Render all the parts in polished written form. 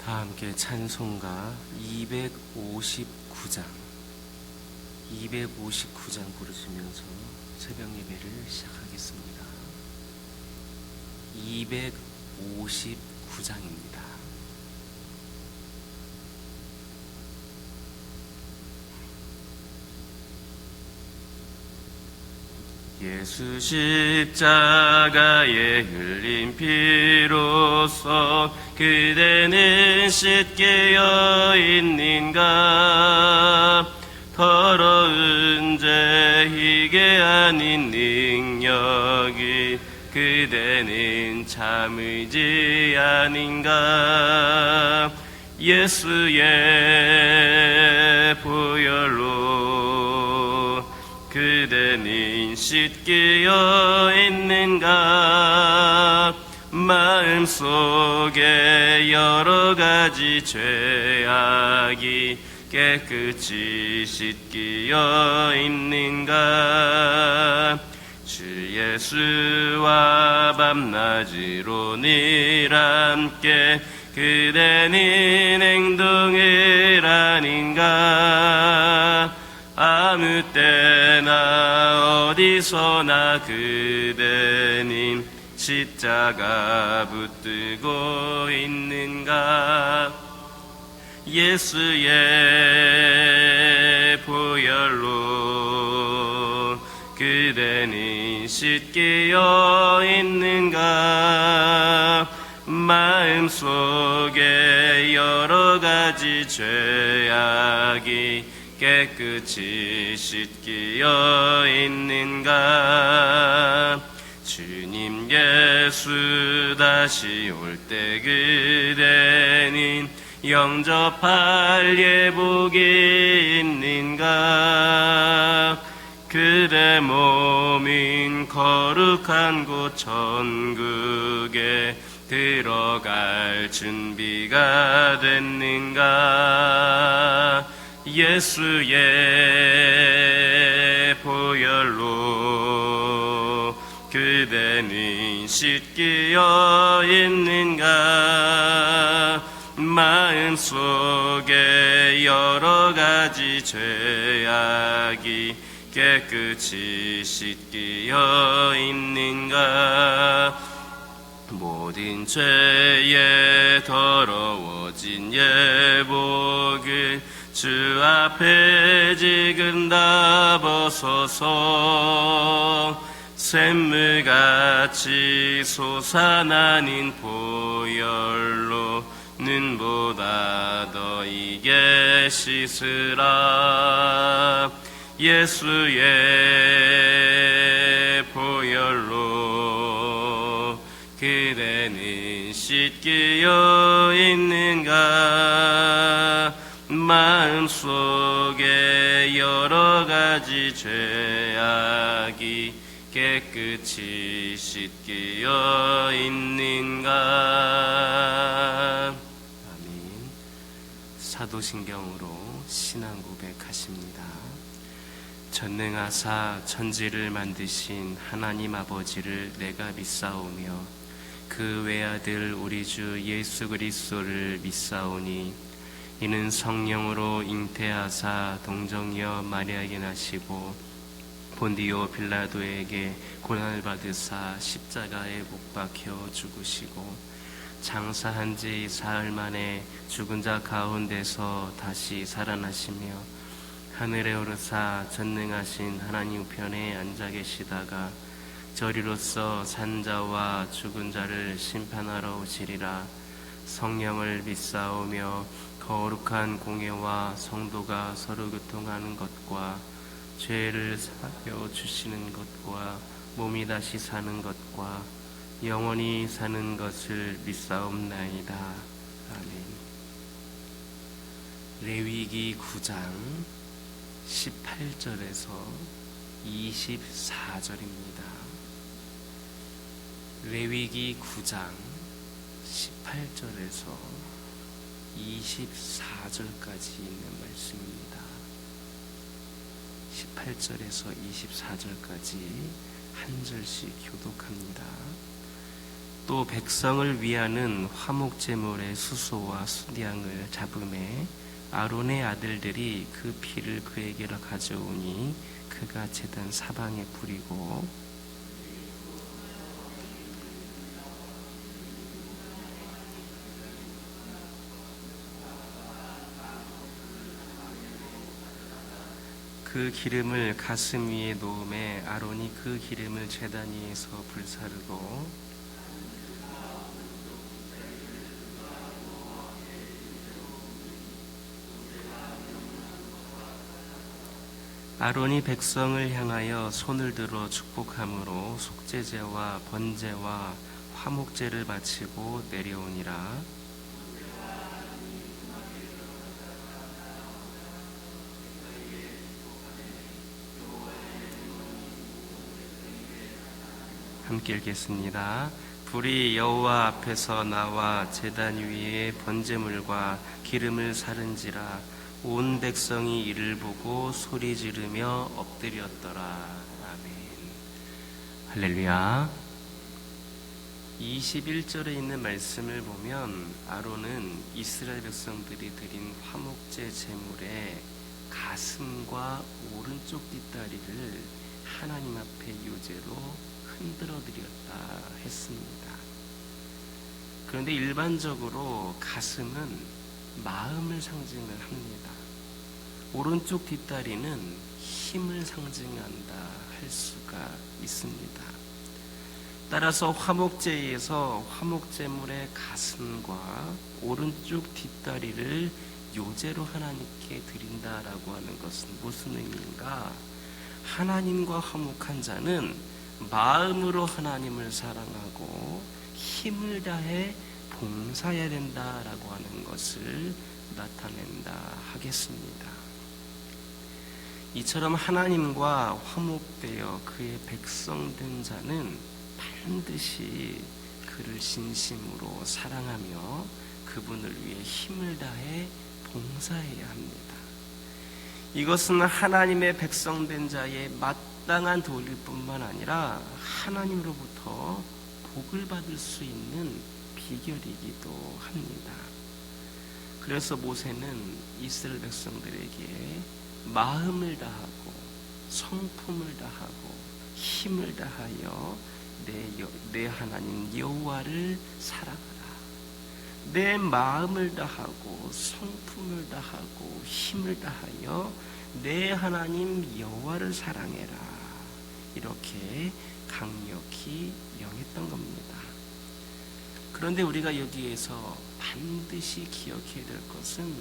다 함께 찬송가 259장 부르시면서 새벽 예배를 시작하겠습니다. 259장입니다. 예수 십자가에 흘린 피로써 그대는 씻겨 있는가? 더러운 죄 희게 아닌 능력이 그대는 참 의지 아닌가? 예수의 보혈로 그대는 씻겨 있는가? 마음속에 여러 가지 죄악이 깨끗이 씻겨 있는가? 주 예수와 밤낮으로 늘 함께 그대는 행동을 아닌가? 아무 때나 어디서나 그대는 십자가 붙들고 있는가? 예수의 보혈로 그대는 씻겨 있는가? 마음속에 여러 가지 죄악이 깨끗이 씻겨 있는가? 주님 예수 다시 올 때 그대는 영접할 예복이 있는가? 그대 몸인 거룩한 곳 천국에 들어갈 준비가 됐는가? 예수의 보혈로 그대는 씻겨 있는가? 마음속에 여러 가지 죄악이 깨끗이 씻겨 있는가? 모든 죄에 더러워진 예복을 주 앞에 지금 다 벗어서 샘물같이 솟아나는 보혈로 눈보다 더 이게 씻으라. 예수의 보혈로 그대는 씻겨 있는가? 마음속에 여러 가지 죄악이 깨끗이 씻겨 있는가? 아멘. 사도신경으로 신앙 고백하십니다. 전능하사 천지를 만드신 하나님 아버지를 내가 믿사오며 그 외아들 우리 주 예수 그리스도를 믿사오니 이는 성령으로 잉태하사 동정녀 마리아에게 나시고 본디오 빌라도에게 고난을 받으사 십자가에 못 박혀 죽으시고 장사한 지 사흘 만에 죽은 자 가운데서 다시 살아나시며 하늘에 오르사 전능하신 하나님 우편에 앉아 계시다가 저리로서 산자와 죽은 자를 심판하러 오시리라. 성령을 믿사오며 거룩한 공예와 성도가 서로 교통하는 것과 죄를 사하여 주시는 것과 몸이 다시 사는 것과 영원히 사는 것을 믿사옵나이다. 아멘. 레위기 9장 18절에서 24절입니다. 레위기 9장 18절에서 24절까지 있는 말씀입니다. 18절에서 24절까지 한 절씩 교독합니다. 또 백성을 위하는 화목제물의 수소와 수량을 잡음에 아론의 아들들이 그 피를 그에게로 가져오니 그가 제단 사방에 뿌리고 그 기름을 가슴 위에 놓음에 아론이 그 기름을 제단 위에서 불사르고 아론이 백성을 향하여 손을 들어 축복함으로 속죄제와 번제와 화목제를 바치고 내려오니라. 함께 읽겠습니다. 불이 여호와 앞에서 나와 제단 위에 번제물과 기름을 사른지라. 온 백성이 이를 보고 소리 지르며 엎드렸더라. 아멘. 할렐루야. 21절에 있는 말씀을 보면 아론은 이스라엘 백성들이 드린 화목제 제물의 가슴과 오른쪽 뒷다리를 하나님 앞에 유제로 흔들어 드렸다 했습니다. 그런데 일반적으로 가슴은 마음을 상징을 합니다. 오른쪽 뒷다리는 힘을 상징한다 할 수가 있습니다. 따라서 화목제에서 화목제물의 가슴과 오른쪽 뒷다리를 요제로 하나님께 드린다라고 하는 것은 무슨 의미인가? 하나님과 화목한 자는 마음으로 하나님을 사랑하고 힘을 다해 봉사해야 된다라고 하는 것을 나타낸다 하겠습니다. 이처럼 하나님과 화목되어 그의 백성 된 자는 반드시 그를 진심으로 사랑하며 그분을 위해 힘을 다해 봉사해야 합니다. 이것은 하나님의 백성 된 자의 마땅한 도리일 뿐만 아니라 하나님으로부터 복을 받을 수 있는 비결이기도 합니다. 그래서 모세는 이스라엘 백성들에게 마음을 다하고 성품을 다하고 힘을 다하여 내 하나님 여호와를 사랑하라. 내 마음을 다하고 성품을 다하고 힘을 다하여 내 하나님 여호와를 사랑해라. 이렇게 강력히 명했던 겁니다. 그런데 우리가 여기에서 반드시 기억해야 될 것은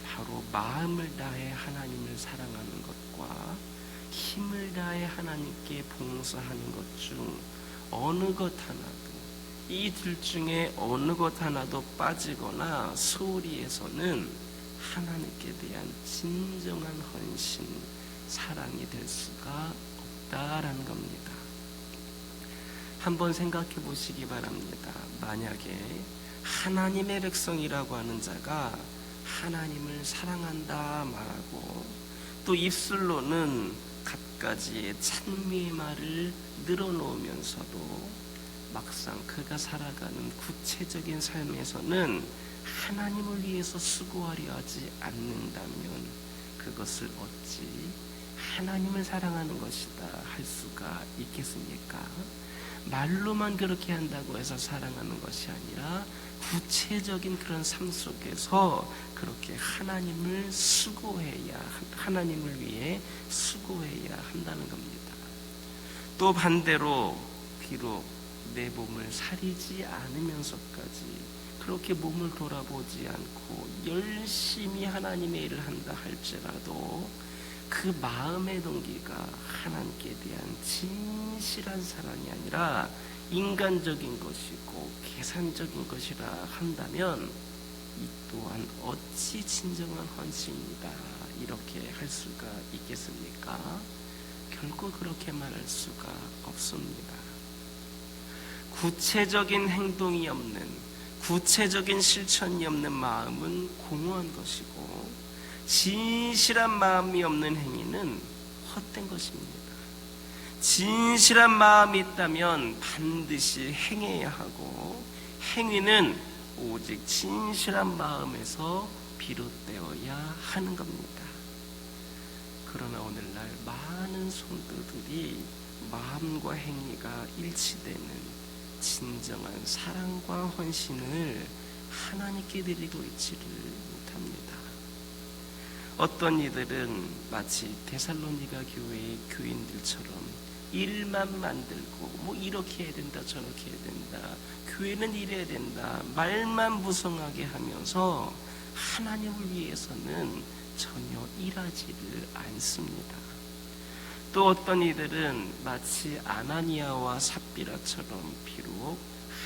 바로 마음을 다해 하나님을 사랑하는 것과 힘을 다해 하나님께 봉사하는 것 중 어느 것 하나도, 이 둘 중에 어느 것 하나도 빠지거나 소홀히 해서는 하나님께 대한 진정한 헌신, 사랑이 될 수가 없다라는 겁니다. 한번 생각해 보시기 바랍니다. 만약에 하나님의 백성이라고 하는 자가 하나님을 사랑한다 말하고 또 입술로는 갖가지의 찬미의 말을 늘어놓으면서도 막상 그가 살아가는 구체적인 삶에서는 하나님을 위해서 수고하려 하지 않는다면 그것을 어찌 하나님을 사랑하는 것이다 할 수가 있겠습니까? 말로만 그렇게 한다고 해서 사랑하는 것이 아니라 구체적인 그런 삶 속에서 그렇게 하나님을 하나님을 위해 수고해야 한다는 겁니다. 또 반대로 비록 내 몸을 사리지 않으면서까지 그렇게 몸을 돌아보지 않고 열심히 하나님의 일을 한다 할지라도 그 마음의 동기가 하나님께 대한 진실한 사랑이 아니라 인간적인 것이고 계산적인 것이라 한다면 이 또한 어찌 진정한 헌신이다 이렇게 할 수가 있겠습니까? 결코 그렇게 말할 수가 없습니다. 구체적인 행동이 없는, 구체적인 실천이 없는 마음은 공허한 것이고 진실한 마음이 없는 행위는 헛된 것입니다. 진실한 마음이 있다면 반드시 행해야 하고, 행위는 오직 진실한 마음에서 비롯되어야 하는 겁니다. 그러나 오늘날 많은 성도들이 마음과 행위가 일치되는 진정한 사랑과 헌신을 하나님께 드리고 있지를 못합니다. 어떤 이들은 마치 데살로니가 교회의 교인들처럼 일만 만들고 이렇게 해야 된다 저렇게 해야 된다, 교회는 이래야 된다, 말만 무성하게 하면서 하나님을 위해서는 전혀 일하지를 않습니다. 또 어떤 이들은 마치 아나니아와 삽비라처럼 비록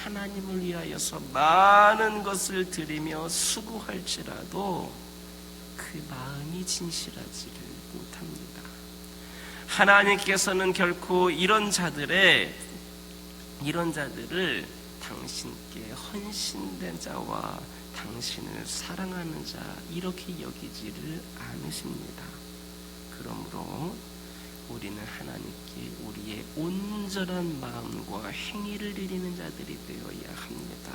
하나님을 위하여서 많은 것을 드리며 수고할지라도 그 마음이 진실하지를 못합니다. 하나님께서는 결코 이런 자들을 당신께 헌신된 자와 당신을 사랑하는 자 이렇게 여기지를 않으십니다. 그러므로 우리는 하나님께 우리의 온전한 마음과 행위를 드리는 자들이 되어야 합니다.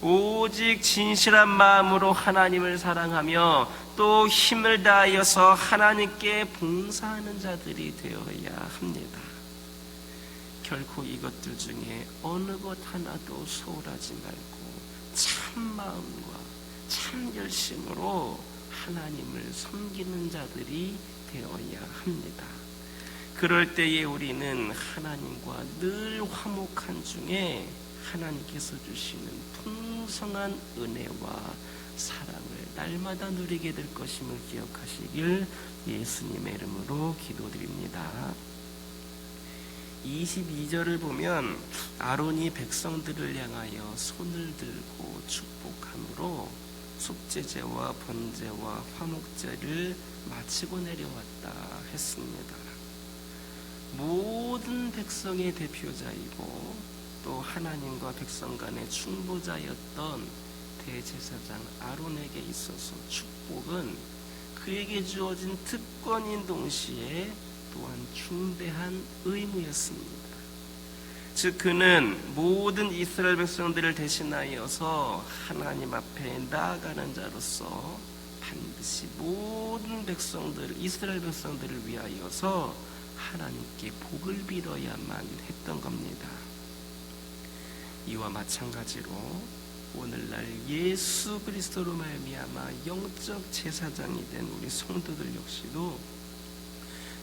오직 진실한 마음으로 하나님을 사랑하며 또 힘을 다하여서 하나님께 봉사하는 자들이 되어야 합니다. 결코 이것들 중에 어느 것 하나도 소홀하지 말고 참 마음과 참 열심으로 하나님을 섬기는 자들이 되어야 합니다. 그럴 때에 우리는 하나님과 늘 화목한 중에 하나님께서 주시는 풍성한 은혜와 사랑을 날마다 누리게 될 것임을 기억하시길 예수님의 이름으로 기도드립니다. 22절을 보면 아론이 백성들을 향하여 손을 들고 축복함으로 속죄제와 번제와 화목제를 마치고 내려왔다 했습니다. 모든 백성의 대표자이고 또 하나님과 백성 간의 충보자였던 대제사장 아론에게 있어서 축복은 그에게 주어진 특권인 동시에 또한 중대한 의무였습니다. 즉 그는 모든 이스라엘 백성들을 대신하여서 하나님 앞에 나아가는 자로서 반드시 모든 백성들, 이스라엘 백성들을 위하여서 하나님께 복을 빌어야만 했던 겁니다. 이와 마찬가지로 오늘날 예수 그리스도로 말미암아 영적 제사장이 된 우리 성도들 역시도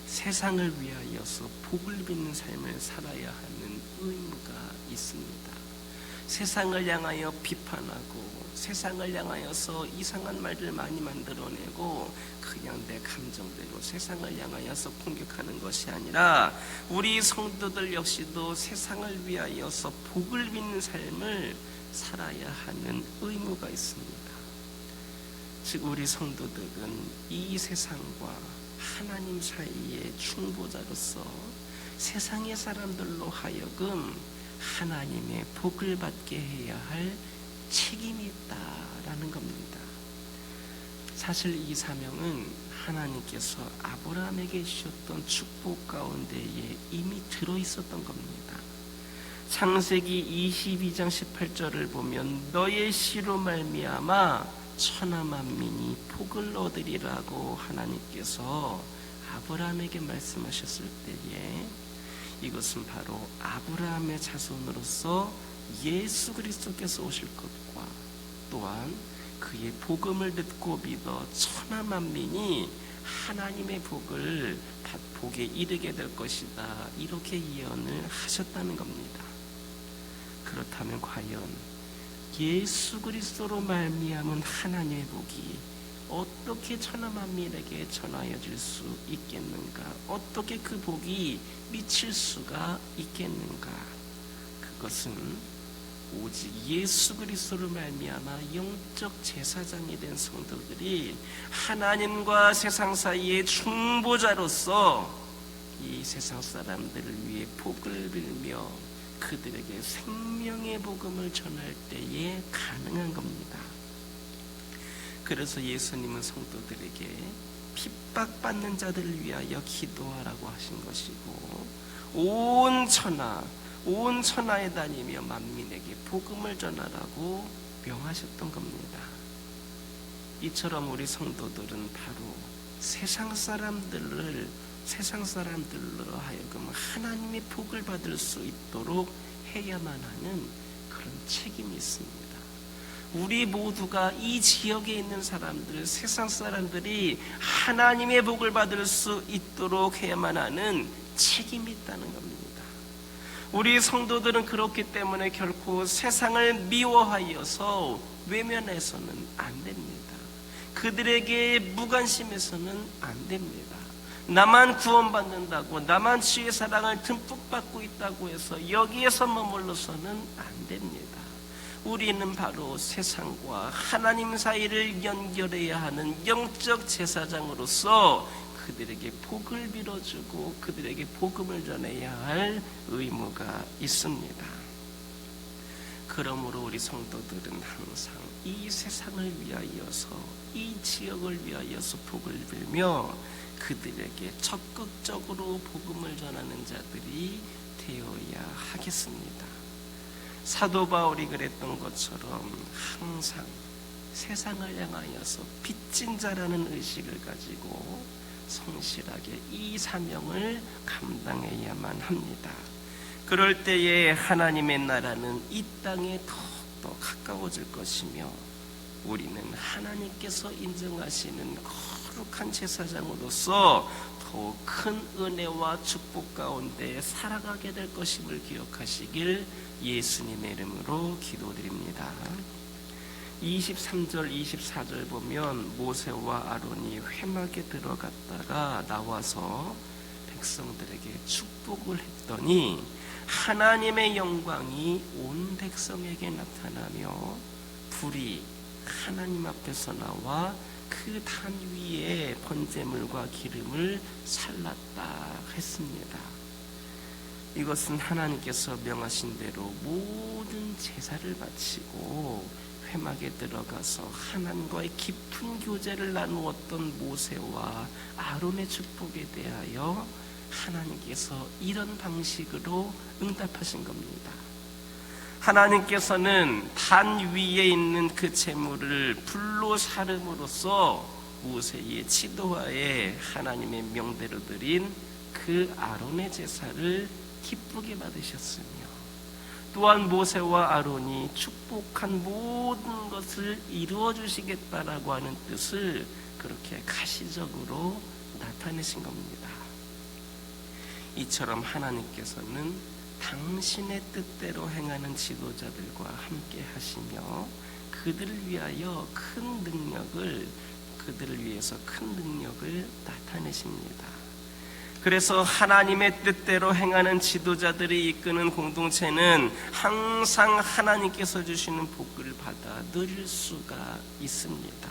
세상을 위하여서 복을 빚는 삶을 살아야 하는 의무가 있습니다. 세상을 향하여 비판하고 세상을 향하여서 이상한 말들 많이 만들어내고 그냥 내 감정대로 세상을 향하여서 공격하는 것이 아니라 우리 성도들 역시도 세상을 위하여서 복을 빚는 삶을 살아야 하는 의무가 있습니다. 즉 우리 성도들은 이 세상과 하나님 사이의 중보자로서 세상의 사람들로 하여금 하나님의 복을 받게 해야 할 책임이 있다라는 겁니다. 사실 이 사명은 하나님께서 아브라함에게 주셨던 축복 가운데에 이미 들어있었던 겁니다. 창세기 22장 18절을 보면 너의 씨로 말미암아 천하 만민이 복을 얻으리라고 하나님께서 아브라함에게 말씀하셨을 때에 이것은 바로 아브라함의 자손으로서 예수 그리스도께서 오실 것과 또한 그의 복음을 듣고 믿어 천하 만민이 하나님의 복에 이르게 될 것이다 이렇게 예언을 하셨다는 겁니다. 그렇다면 과연 예수 그리스도로 말미암은 하나님의 복이 어떻게 천하 만민에게 전하여질 수 있겠는가? 어떻게 그 복이 미칠 수가 있겠는가? 그것은 오직 예수 그리스도로 말미암아 영적 제사장이 된 성도들이 하나님과 세상 사이의 중보자로서 이 세상 사람들을 위해 복을 빌며 그들에게 생명의 복음을 전할 때에 가능한 겁니다. 그래서 예수님은 성도들에게 핍박받는 자들을 위하여 기도하라고 하신 것이고 온 천하에 다니며 만민에게 복음을 전하라고 명하셨던 겁니다. 이처럼 우리 성도들은 바로 세상 사람들로 하여금 하나님의 복을 받을 수 있도록 해야만 하는 그런 책임이 있습니다. 우리 모두가 이 지역에 있는 사람들, 세상 사람들이 하나님의 복을 받을 수 있도록 해야만 하는 책임이 있다는 겁니다. 우리 성도들은 그렇기 때문에 결코 세상을 미워하여서 외면해서는 안 됩니다. 그들에게 무관심해서는 안 됩니다. 나만 구원받는다고, 나만 주의 사랑을 듬뿍 받고 있다고 해서 여기에서 머물러서는 안 됩니다. 우리는 바로 세상과 하나님 사이를 연결해야 하는 영적 제사장으로서 그들에게 복을 빌어주고 그들에게 복음을 전해야 할 의무가 있습니다. 그러므로 우리 성도들은 항상 이 세상을 위하여서, 이 지역을 위하여서 복을 빌며 그들에게 적극적으로 복음을 전하는 자들이 되어야 하겠습니다. 사도 바울이 그랬던 것처럼 항상 세상을 향하여서 빚진 자라는 의식을 가지고 성실하게 이 사명을 감당해야만 합니다. 그럴 때에 하나님의 나라는 이 땅에 더욱더 가까워질 것이며 우리는 하나님께서 인정하시는 거룩한 제사장으로서 더욱 큰 은혜와 축복 가운데 살아가게 될 것임을 기억하시길 예수님의 이름으로 기도드립니다. 23절 24절 보면 모세와 아론이 회막에 들어갔다가 나와서 백성들에게 축복을 했더니 하나님의 영광이 온 백성에게 나타나며 불이 하나님 앞에서 나와 그 단 위에 번제물과 기름을 살랐다 했습니다. 이것은 하나님께서 명하신 대로 모든 제사를 바치고 회막에 들어가서 하나님과의 깊은 교제를 나누었던 모세와 아론의 축복에 대하여 하나님께서 이런 방식으로 응답하신 겁니다. 하나님께서는 단 위에 있는 그 제물을 불로 사름으로써 모세의 지도하에 하나님의 명대로 드린 그 아론의 제사를 기쁘게 받으셨으며 또한 모세와 아론이 축복한 모든 것을 이루어 주시겠다라고 하는 뜻을 그렇게 가시적으로 나타내신 겁니다. 이처럼 하나님께서는 당신의 뜻대로 행하는 지도자들과 함께 하시며 그들을 위해서 큰 능력을 나타내십니다. 그래서 하나님의 뜻대로 행하는 지도자들이 이끄는 공동체는 항상 하나님께서 주시는 복을 받아 누릴 수가 있습니다.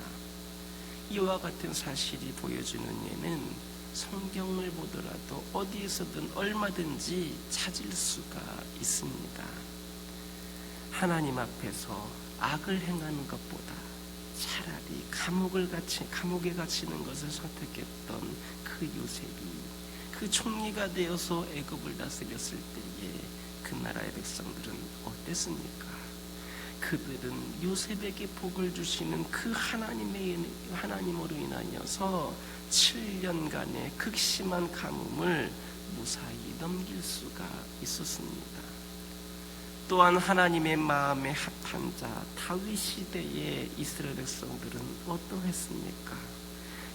이와 같은 사실이 보여주는 예는 성경을 보더라도 어디에서든 얼마든지 찾을 수가 있습니다. 하나님 앞에서 악을 행하는 것보다 차라리 감옥에 갇히는 것을 선택했던 그 요셉이 그 총리가 되어서 애굽을 다스렸을 때에 그 나라의 백성들은 어땠습니까? 그들은 요셉에게 복을 주시는 그 하나님으로 인하여서 7년간의 극심한 가뭄을 무사히 넘길 수가 있었습니다. 또한 하나님의 마음에 합한 자 다윗 시대의 이스라엘 백성들은 어떠했습니까?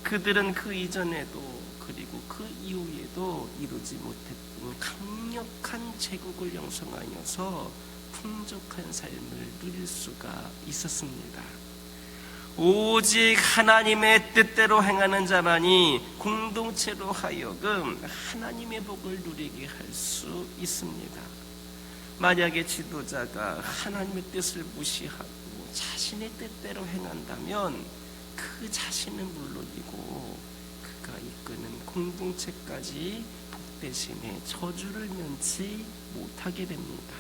그들은 그 이전에도 그리고 그 이후에도 이루지 못했던 강력한 제국을 형성하여서 풍족한 삶을 누릴 수가 있었습니다. 오직 하나님의 뜻대로 행하는 자만이 공동체로 하여금 하나님의 복을 누리게 할 수 있습니다. 만약에 지도자가 하나님의 뜻을 무시하고 자신의 뜻대로 행한다면 그 자신은 물론이고 그가 이끄는 공동체까지 복되심의 저주를 면치 못하게 됩니다.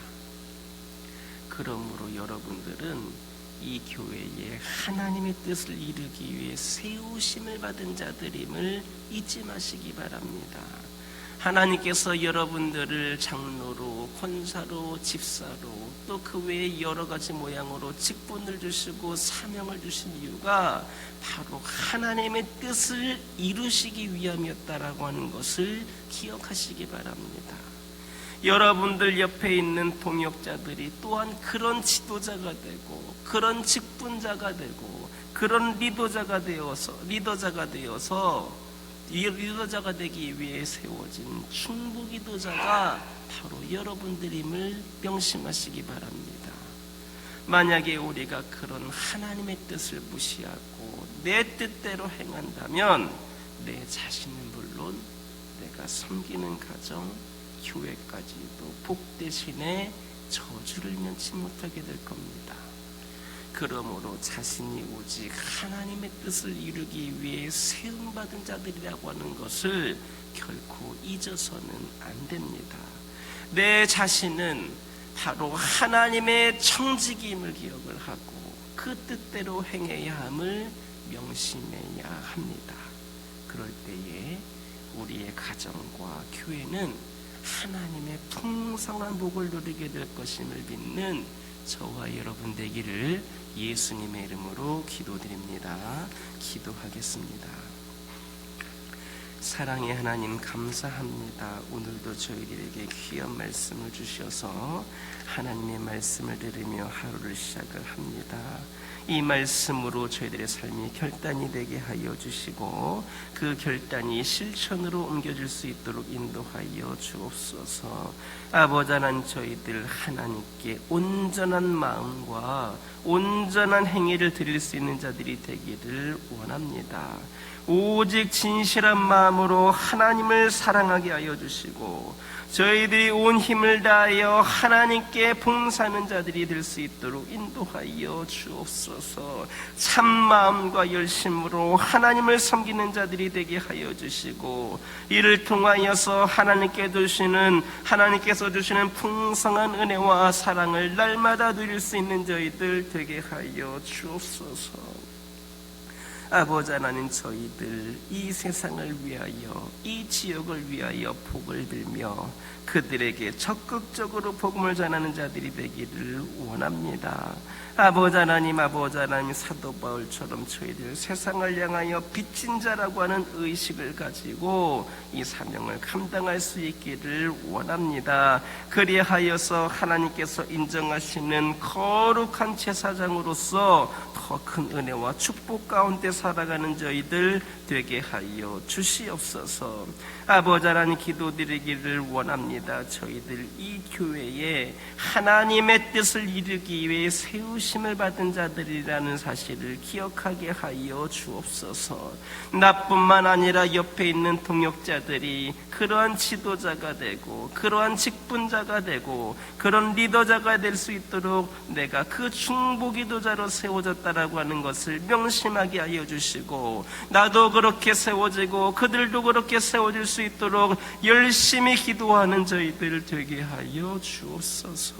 그러므로 여러분들은 이 교회에 하나님의 뜻을 이루기 위해 세우심을 받은 자들임을 잊지 마시기 바랍니다. 하나님께서 여러분들을 장로로, 권사로, 집사로, 또 그 외에 여러 가지 모양으로 직분을 주시고 사명을 주신 이유가 바로 하나님의 뜻을 이루시기 위함이었다라고 하는 것을 기억하시기 바랍니다. 여러분들 옆에 있는 동역자들이 또한 그런 지도자가 되고, 그런 직분자가 되고, 그런 리더자가 되기 위해 세워진 충북기도자가 바로 여러분들임을 명심하시기 바랍니다. 만약에 우리가 그런 하나님의 뜻을 무시하고 내 뜻대로 행한다면 내 자신은 물론 내가 섬기는 가정, 교회까지도 복 대신에 저주를 면치 못하게 될 겁니다. 그러므로 자신이 오직 하나님의 뜻을 이루기 위해 세움받은 자들이라고 하는 것을 결코 잊어서는 안 됩니다. 내 자신은 바로 하나님의 청지기임을 기억을 하고 그 뜻대로 행해야 함을 명심해야 합니다. 그럴 때에 우리의 가정과 교회는 하나님의 풍성한 복을 누리게 될 것임을 믿는 저와 여러분 되기를 예수님의 이름으로 기도드립니다. 기도하겠습니다. 사랑의 하나님, 감사합니다. 오늘도 저희들에게 귀한 말씀을 주셔서 하나님의 말씀을 들으며 하루를 시작을 합니다. 이 말씀으로 저희들의 삶이 결단이 되게 하여 주시고 그 결단이 실천으로 옮겨질 수 있도록 인도하여 주옵소서. 아버지 하나님, 저희들 하나님께 온전한 마음과 온전한 행위를 드릴 수 있는 자들이 되기를 원합니다. 오직 진실한 마음으로 하나님을 사랑하게 하여 주시고 저희들이 온 힘을 다하여 하나님께 봉사하는 자들이 될 수 있도록 인도하여 주옵소서. 참 마음과 열심으로 하나님을 섬기는 자들이 되게 하여 주시고 이를 통하여서 하나님께서 주시는 풍성한 은혜와 사랑을 날마다 누릴 수 있는 저희들 되게 하여 주옵소서. 아버지 하나님, 저희들 이 세상을 위하여, 이 지역을 위하여 복을 빌며 그들에게 적극적으로 복음을 전하는 자들이 되기를 원합니다. 아버지 하나님, 사도 바울처럼 저희들 세상을 향하여 빚진 자라고 하는 의식을 가지고 이 사명을 감당할 수 있기를 원합니다. 그리하여서 하나님께서 인정하시는 거룩한 제사장으로서 더 큰 은혜와 축복 가운데 살아가는 저희들 되게 하여 주시옵소서. 아버지 하나님, 기도드리기를 원합니다. 저희들 이 교회에 하나님의 뜻을 이루기 위해 세우심을 받은 자들이라는 사실을 기억하게 하여 주옵소서. 나뿐만 아니라 옆에 있는 동역자들이 그러한 지도자가 되고 그러한 직분자가 되고 그런 리더자가 될 수 있도록 내가 그 충북기도자로 세워졌다라고 하는 것을 명심하게 하여 주시고 나도 그렇게 세워지고 그들도 그렇게 세워질 수 있도록 열심히 기도하는 저희들 되게 하여 주옵소서.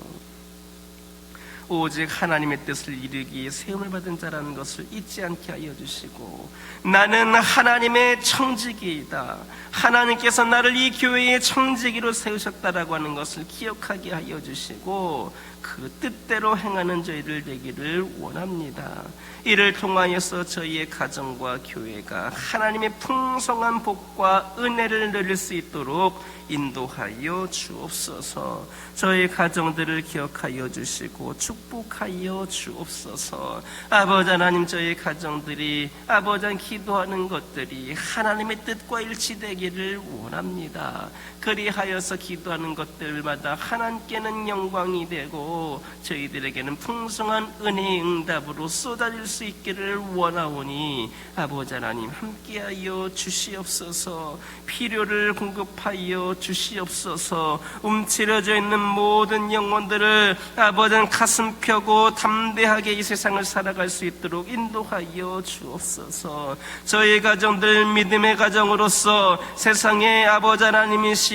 오직 하나님의 뜻을 이루기 위해 세움을 받은 자라는 것을 잊지 않게 하여 주시고 나는 하나님의 청지기이다, 하나님께서 나를 이 교회의 청지기로 세우셨다라고 하는 것을 기억하게 하여 주시고 그 뜻대로 행하는 저희들 되기를 원합니다. 이를 통하여서 저희의 가정과 교회가 하나님의 풍성한 복과 은혜를 누릴 수 있도록 인도하여 주옵소서. 저희 가정들을 기억하여 주시고 축복하여 주옵소서. 아버지 하나님, 저희 가정들이 아버지 하나님 기도하는 것들이 하나님의 뜻과 일치되기를 원합니다. 그리하여서 기도하는 것들마다 하나님께는 영광이 되고 저희들에게는 풍성한 은혜의 응답으로 쏟아질 수 있기를 원하오니 아버지 하나님 함께하여 주시옵소서. 필요를 공급하여 주시옵소서. 움츠려져 있는 모든 영혼들을 아버지 하나님 가슴 펴고 담대하게 이 세상을 살아갈 수 있도록 인도하여 주옵소서. 저희 가정들 믿음의 가정으로서 세상의 아버지 하나님이시여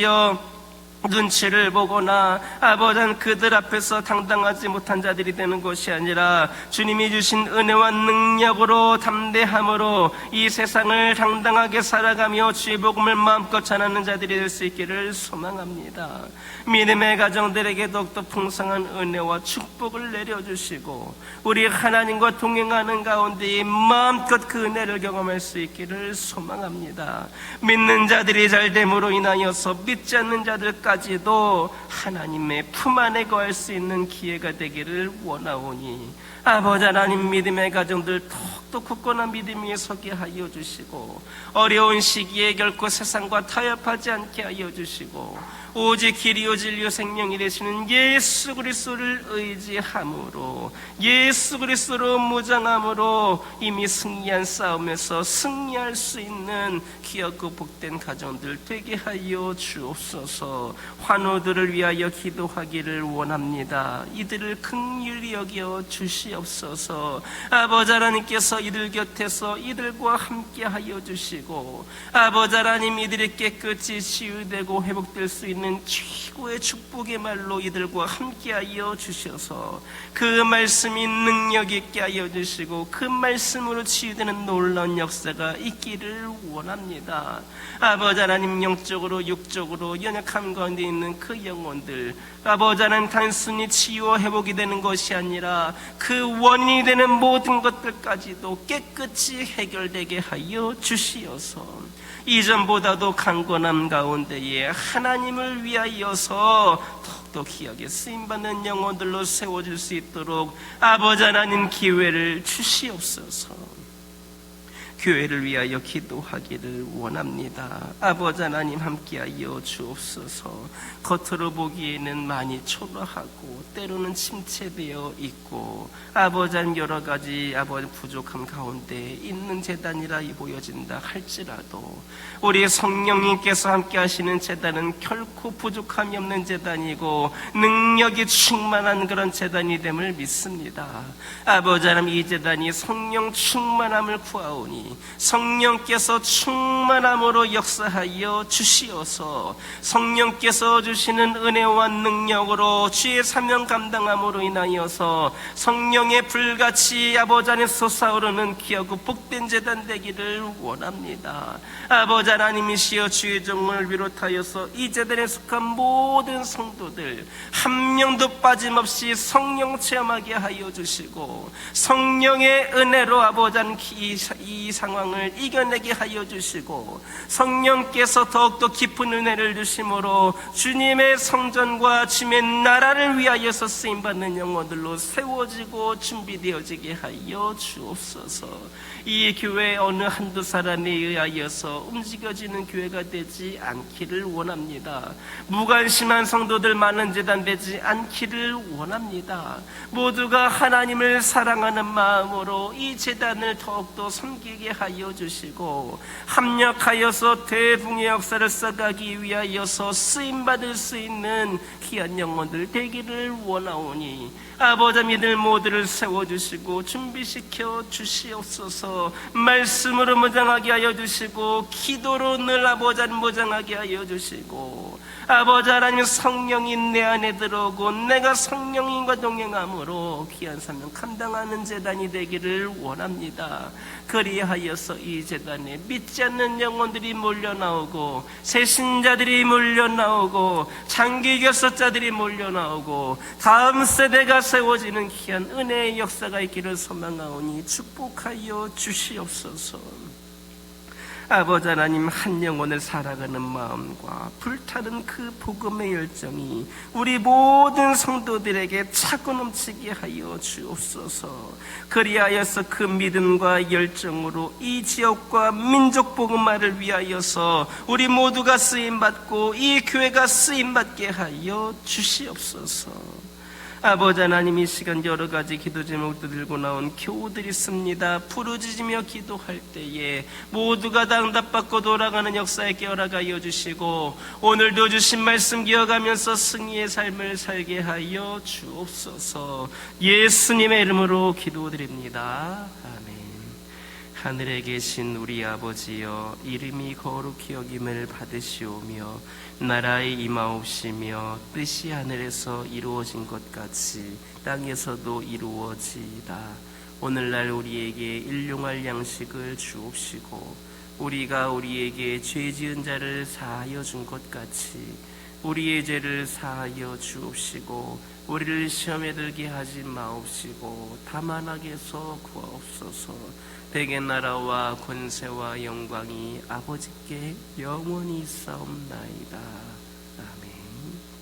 눈치를 보거나 아버지는 그들 앞에서 당당하지 못한 자들이 되는 것이 아니라 주님이 주신 은혜와 능력으로 담대함으로 이 세상을 당당하게 살아가며 주의 복음을 마음껏 전하는 자들이 될 수 있기를 소망합니다. 믿음의 가정들에게 더욱더 풍성한 은혜와 축복을 내려주시고 우리 하나님과 동행하는 가운데 마음껏 그 은혜를 경험할 수 있기를 소망합니다. 믿는 자들이 잘됨으로 인하여서 믿지 않는 자들까지도 하나님의 품 안에 거할 수 있는 기회가 되기를 원하오니 아버지 하나님, 믿음의 가정들 더욱더 굳건한 믿음 위에 서게 하여 주시고 어려운 시기에 결코 세상과 타협하지 않게 하여 주시고 오직 길이요 진리요 생명이 되시는 예수 그리스도를 의지함으로 예수 그리스도로 무장함으로 이미 승리한 싸움에서 승리할 수 있는 귀하고 복된 가정들 되게 하여 주옵소서. 환우들을 위하여 기도하기를 원합니다. 이들을 긍휼히 여겨 주시옵소서. 아버지 하나님께서 이들 곁에서 이들과 함께 하여 주시고 아버지 하나님, 이들이 깨끗이 치유되고 회복될 수 있는 최고의 축복의 말로 이들과 함께하여 주셔서 그 말씀이 능력 있게 하여 주시고 그 말씀으로 치유되는 놀라운 역사가 있기를 원합니다. 아버지 하나님, 영적으로 육적으로 연약함 가운데 있는 그 영혼들, 아버지 하나님, 단순히 치유와 회복이 되는 것이 아니라 그 원인이 되는 모든 것들까지도 깨끗이 해결되게 하여 주시어서 이전보다도 강건함 가운데에 하나님을 위하여서 더욱더 귀하게 쓰임받는 영혼들로 세워질 수 있도록 아버지 하나님 기회를 주시옵소서. 교회를 위하여 기도하기를 원합니다. 아버지 하나님, 함께하여 주옵소서. 겉으로 보기에는 많이 초라하고 때로는 침체되어 있고 아버지 하나님, 여러 가지 아버지 부족함 가운데 있는 제단이라 보여진다 할지라도 우리 성령님께서 함께하시는 제단은 결코 부족함이 없는 제단이고 능력이 충만한 그런 제단이 됨을 믿습니다. 아버지 하나님, 이 제단이 성령 충만함을 구하오니 성령께서 충만함으로 역사하여 주시어서 성령께서 주시는 은혜와 능력으로 주의 사명 감당함으로 인하여서 성령의 불같이 아버지 안에 솟아오르는 귀하고 복된 제단 되기를 원합니다. 아버지 하나님이시여, 주의 종을 비롯하여서 이 제단에 속한 모든 성도들 한 명도 빠짐없이 성령 체험하게 하여 주시고 성령의 은혜로 아버지 하나님 이 상황을 이겨내게 하여 주시고 성령께서 더욱더 깊은 은혜를 주심으로 주님의 성전과 주님의 나라를 위하여서 쓰임받는 영혼들로 세워지고 준비되어지게 하여 주옵소서. 이 교회 어느 한두 사람에 의하여서 움직여지는 교회가 되지 않기를 원합니다. 무관심한 성도들 많은 제단 되지 않기를 원합니다. 모두가 하나님을 사랑하는 마음으로 이 제단을 더욱더 섬기게 하여 주시고 합력하여서 대붕의 역사를 써가기 위하여서 쓰임받을 수 있는 귀한 영혼들 되기를 원하오니 아버지, 이들 모두를 세워주시고 준비시켜 주시옵소서. 말씀으로 무장하게 하여 주시고 기도로 늘 아버지 무장하게 하여 주시고 아버지 하나님, 성령이 내 안에 들어오고 내가 성령님과 동행함으로 귀한 사명 감당하는 제단이 되기를 원합니다. 그리하여서 이 제단에 믿지 않는 영혼들이 몰려나오고 새신자들이 몰려나오고 장기 교섭자들이 몰려나오고 다음 세대가 세워지는 귀한 은혜의 역사가 있기를 소망하오니 축복하여 주시옵소서. 아버지 하나님, 한 영혼을 살아가는 마음과 불타는 그 복음의 열정이 우리 모든 성도들에게 차고 넘치게 하여 주옵소서. 그리하여서 그 믿음과 열정으로 이 지역과 민족 복음화를 위하여서 우리 모두가 쓰임받고 이 교회가 쓰임받게 하여 주시옵소서. 아버지 하나님, 이 시간 여러 가지 기도 제목도 들고 나온 교우들이 있습니다. 부르짖으며 기도할 때에 모두가 다 응답받고 돌아가는 역사에 깨어나가여 주시고 오늘도 주신 말씀 기억하면서 승리의 삶을 살게 하여 주옵소서. 예수님의 이름으로 기도드립니다. 아멘. 하늘에 계신 우리 아버지여, 이름이 거룩히 여김을 받으시오며 나라의 임하옵시며 뜻이 하늘에서 이루어진 것 같이 땅에서도 이루어지이다. 오늘날 우리에게 일용할 양식을 주옵시고 우리가 우리에게 죄 지은 자를 사하여 준 것 같이 우리의 죄를 사하여 주옵시고 우리를 시험에 들게 하지 마옵시고 다만 악에서 구하옵소서. 대개 나라와 권세와 영광이 아버지께 영원히 있사옵나이다. 아멘.